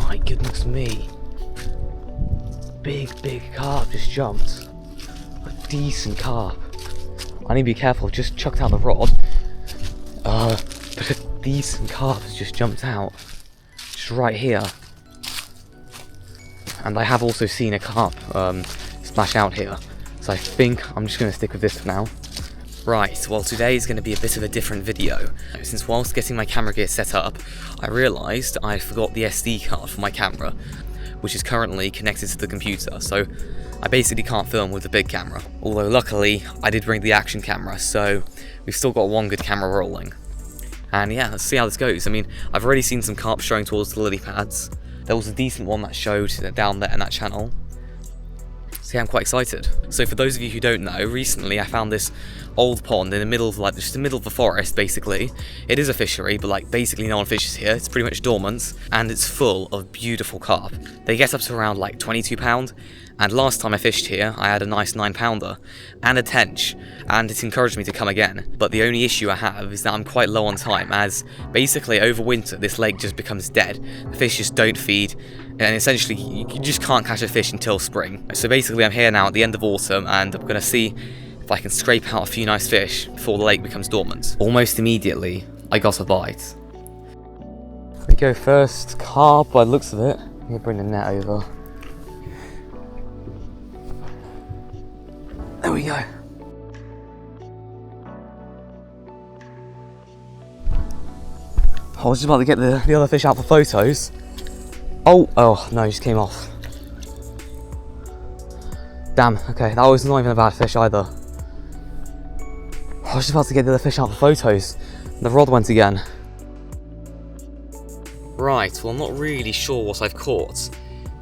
My goodness me. Big carp just jumped. A decent carp. I need to be careful, just chucked out the rod. But a decent carp has just jumped out. Just right here. And I have also seen a carp splash out here. So I think I'm just going to stick with this for now. Right, well today is going to be a bit of a different video. Since whilst getting my camera gear set up, I realised I forgot the SD card for my camera, which is currently connected to the computer, so I basically can't film with the big camera. Although luckily, I did bring the action camera, so we've still got one good camera rolling. And yeah, let's see how this goes. I mean, I've already seen some carp showing towards the lily pads. There was a decent one that showed down there in that channel. So yeah, I'm quite excited. So for those of you who don't know, recently I found this old pond in the middle of just the middle of the forest basically. It is a fishery, but like basically no one fishes here. It's pretty much dormant, and it's full of beautiful carp. They get up to around like £22, and last time I fished here I had a nice 9-pounder and a tench, and it encouraged me to come again. But the only issue I have is that I'm quite low on time, as basically over winter this lake just becomes dead. The fish just don't feed, and essentially you just can't catch a fish until spring. So basically I'm here now at the end of autumn, and I'm gonna see if I can scrape out a few nice fish before the lake becomes dormant. Almost immediately I got a bite. We go first carp by the looks of it. I'm gonna bring the net over. There we go. I was just about to get the other fish out for photos. Oh no, he just came off. Damn, okay, that was not even a bad fish either. I was just about to get the other fish out for photos. The rod went again. Right, well I'm not really sure what I've caught.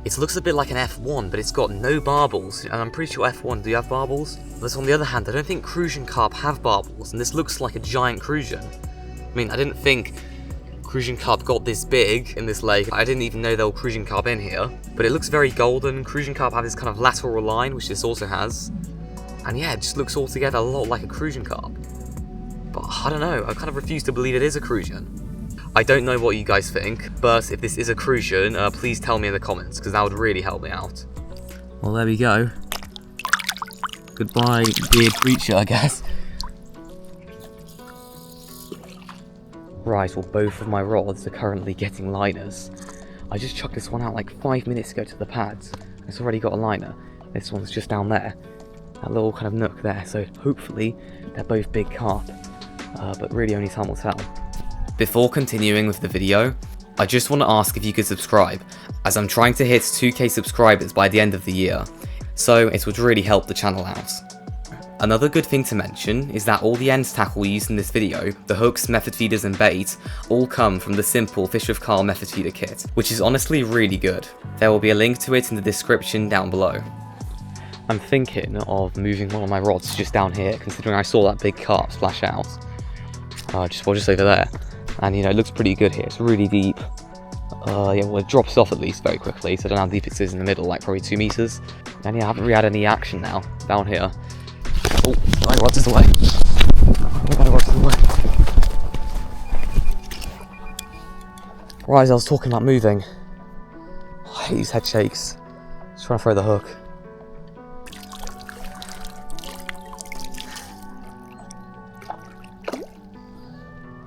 It looks a bit like an F1, but it's got no barbels, and I'm pretty sure F1 do have barbels. But on the other hand, I don't think Crucian carp have barbels, and this looks like a giant Crucian. I mean, I didn't think Crucian carp got this big in this lake. I didn't even know there were Crucian carp in here. But it looks very golden. Crucian carp have this kind of lateral line, which this also has. And yeah, it just looks altogether a lot like a Crucian carp. But I don't know, I kind of refuse to believe it is a Crucian. I don't know what you guys think, but if this is a Crucian, please tell me in the comments, because that would really help me out. Well, there we go. Goodbye, weird creature, I guess. Right, well both of my rods are currently getting liners. I just chucked this one out like 5 minutes ago to the pads. It's already got a liner. This one's just down there. That little kind of nook there, so hopefully they're both big carp. But really only time will tell. Before continuing with the video, I just want to ask if you could subscribe, as I'm trying to hit 2k subscribers by the end of the year, so it would really help the channel out. Another good thing to mention is that all the end tackle used in this video, the hooks, method feeders and bait, all come from the simple Fish with Carl method feeder kit, which is honestly really good. There will be a link to it in the description down below. I'm thinking of moving one of my rods just down here, considering I saw that big carp splash out. Just over there. And you know, it looks pretty good here. It's really deep. Yeah, well, it drops off at least very quickly, so I don't know how deep it is in the middle, like probably 2 meters. And yeah, I haven't really had any action now down here. Oh, my rod's is away. My rod's is away. Right, as I was talking about moving, I hate these head shakes. Just trying to throw the hook.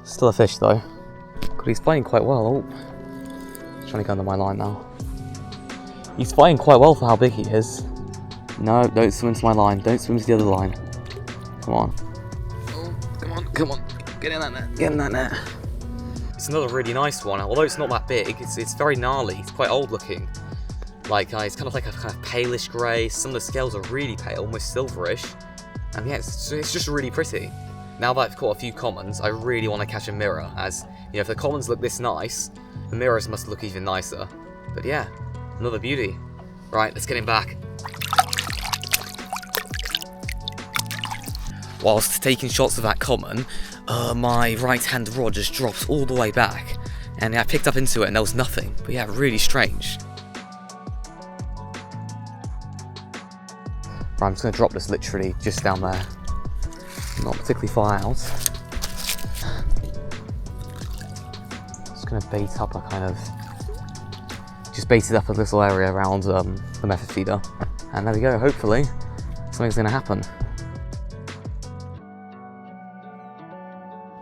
Still a fish though. God, he's fighting quite well. Oh, he's trying to go under my line now. He's fighting quite well for how big he is. No, don't swim to my line. Don't swim to the other line. Come on. Oh, come on. Get in that net. Get in that net. It's another really nice one. Although it's not that big, it's very gnarly. It's quite old looking. Like, it's kind of like a kind of palish grey. Some of the scales are really pale, almost silverish. And yeah, it's just really pretty. Now that I've caught a few commons, I really want to catch a mirror, as, you know, if the commons look this nice, the mirrors must look even nicer. But yeah, another beauty. Right, let's get him back. Whilst taking shots of that common, my right-hand rod just drops all the way back. And I picked up into it and there was nothing. But yeah, really strange. Right, I'm just going to drop this literally just down there. Not particularly far out. Just going to bait up a kind of just baited up a little area around the method feeder. And there we go, hopefully something's going to happen.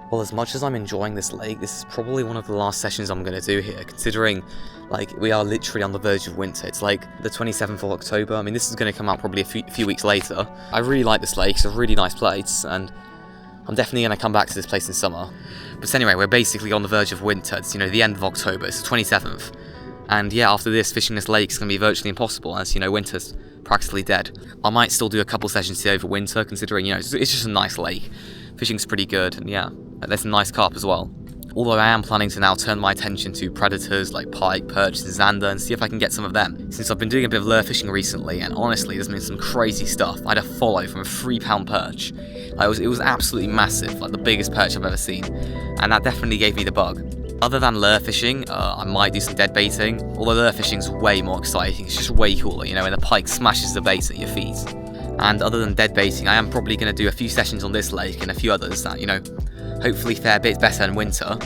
Well, as much as I'm enjoying this lake, this is probably one of the last sessions I'm going to do here, considering like we are literally on the verge of winter. It's like the 27th of October. I mean, this is going to come out probably a few weeks later. I really like this lake. It's a really nice place, and I'm definitely going to come back to this place in summer. But anyway, we're basically on the verge of winter. It's, you know, the end of October. It's the 27th. And yeah, after this, fishing this lake is going to be virtually impossible, as, you know, winter's practically dead. I might still do a couple sessions here over winter, considering, you know, it's just a nice lake. Fishing's pretty good, and yeah, there's some nice carp as well. Although I am planning to now turn my attention to predators like pike, perch, and zander, and see if I can get some of them. Since I've been doing a bit of lure fishing recently, and honestly, there's been some crazy stuff. I had a follow from a 3-pound perch. It was absolutely massive, like the biggest perch I've ever seen, and that definitely gave me the bug. Other than lure fishing, I might do some dead baiting, although lure fishing's way more exciting. It's just way cooler, you know, when the pike smashes the bait at your feet. And other than dead baiting, I am probably going to do a few sessions on this lake and a few others that, you know, hopefully fare a bit better in winter.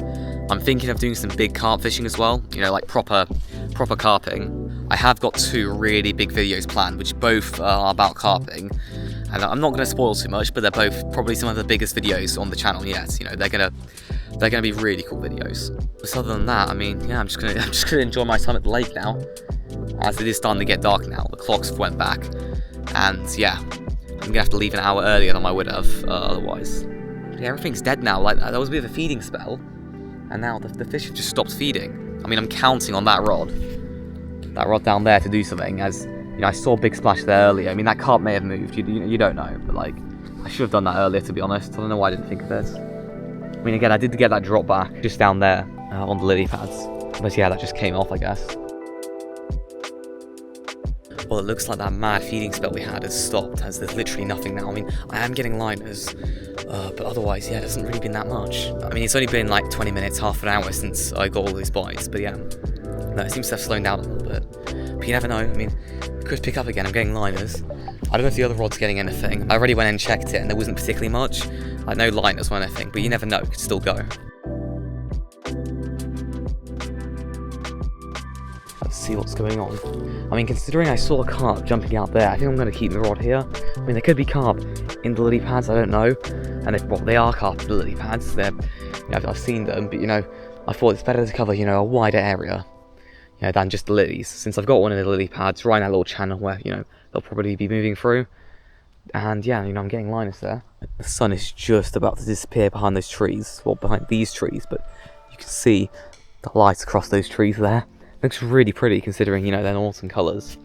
I'm thinking of doing some big carp fishing as well, you know, like proper carping. I have got 2 really big videos planned, which both are about carping. And I'm not going to spoil too much, but they're both probably some of the biggest videos on the channel yet. You know, they're gonna be really cool videos. But other than that, I mean, yeah, I'm just gonna enjoy my time at the lake now, as it is starting to get dark now. The clocks went back, and yeah, I'm gonna have to leave an hour earlier than I would have otherwise. Yeah, everything's dead now. Like, there was a bit of a feeding spell, and now the fish have just stopped feeding. I mean, I'm counting on that rod down there to do something, as you know, I saw a big splash there earlier. I mean, that carp may have moved. You don't know, but like, I should have done that earlier, to be honest. I don't know why I didn't think of it. I mean, again, I did get that drop back just down there on the lily pads, but yeah, that just came off, I guess. Well, it looks like that mad feeding spell we had has stopped, as there's literally nothing now. I mean, I am getting liners, but otherwise, yeah, it hasn't really been that much. I mean, it's only been like 20 minutes, half an hour since I got all these bites, but yeah, no, it seems to have slowed down a little bit. But you never know. I mean, it could pick up again. I'm getting liners. I don't know if the other rod's getting anything. I already went and checked it, and there wasn't particularly much. Like, no liners or anything, but you never know. It could still go. Let's see what's going on. I mean, considering I saw a carp jumping out there, I think I'm going to keep the rod here. I mean, there could be carp in the lily pads, I don't know. And they are carp in the lily pads. You know, I've seen them, but you know, I thought it's better to cover, you know, a wider area, you know, than just the lilies. Since I've got one in the lily pads right in that little channel where, you know, they'll probably be moving through. And yeah, you know, I'm getting liners there. The sun is just about to disappear behind those trees, well, behind these trees, but you can see the lights across those trees there. Looks really pretty, considering, you know, they're autumn colours.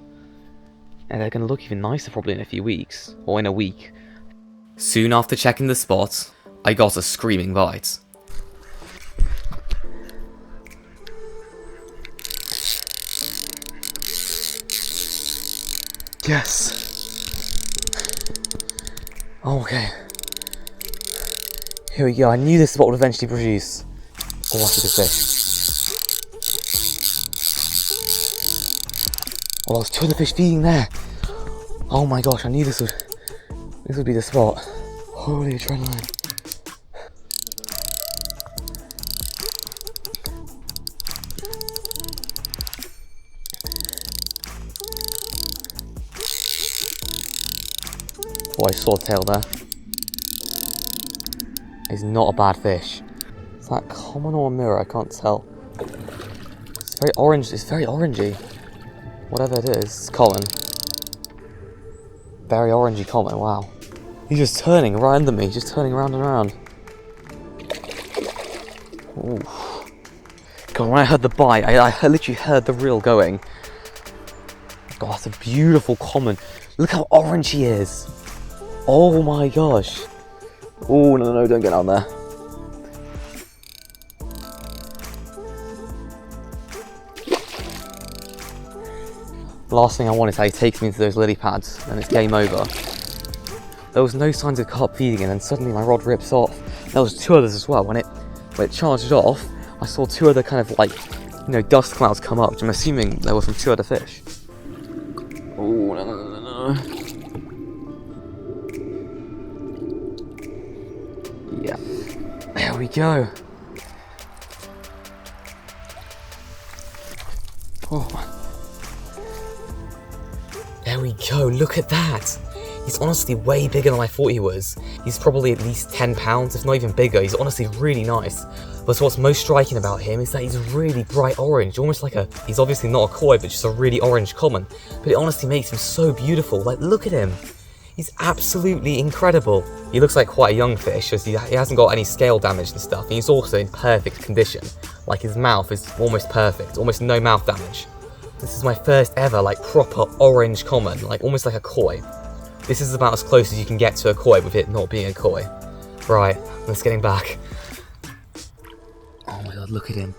And they're going to look even nicer probably in a few weeks, or in a week. Soon after checking the spot, I got a screaming bite. Yes! Okay. Here we go. I knew this spot would eventually produce. Oh, that's a good fish. Oh, there's 2 of the fish feeding there. Oh my gosh, I knew this would be the spot. Holy adrenaline. Oh, I saw a tail there. It's not a bad fish. Is that common or a mirror? I can't tell. It's very orange. It's very orangey. Whatever it is, it's common. Very orangey common, wow. He's just turning right under me, just turning around and around. Ooh. God, when I heard the bite, I literally heard the reel going. God, that's a beautiful common. Look how orange he is. Oh my gosh. Oh, no, don't get down there. The last thing I want is how he takes me into those lily pads, and it's game over. There was no signs of carp feeding, and then suddenly my rod rips off. There was 2 others as well. When it charged off, I saw 2 other kind of like, you know, dust clouds come up, which I'm assuming there were from 2 other fish. Oh, no. Yeah. There we go. Oh, man. we go, look at that. He's honestly way bigger than I thought he was. He's probably at least 10 pounds, if not even bigger. He's honestly really nice. But what's most striking about him is that he's really bright orange, almost like he's obviously not a koi, but just a really orange common. But it honestly makes him so beautiful. Like, look at him. He's absolutely incredible. He looks like quite a young fish, as he hasn't got any scale damage and stuff. And he's also in perfect condition. Like, his mouth is almost perfect, almost no mouth damage. This is my first ever, like, proper orange common, like almost like a koi. This is about as close as you can get to a koi with it not being a koi. Right, let's get him back. Oh my god, look at him.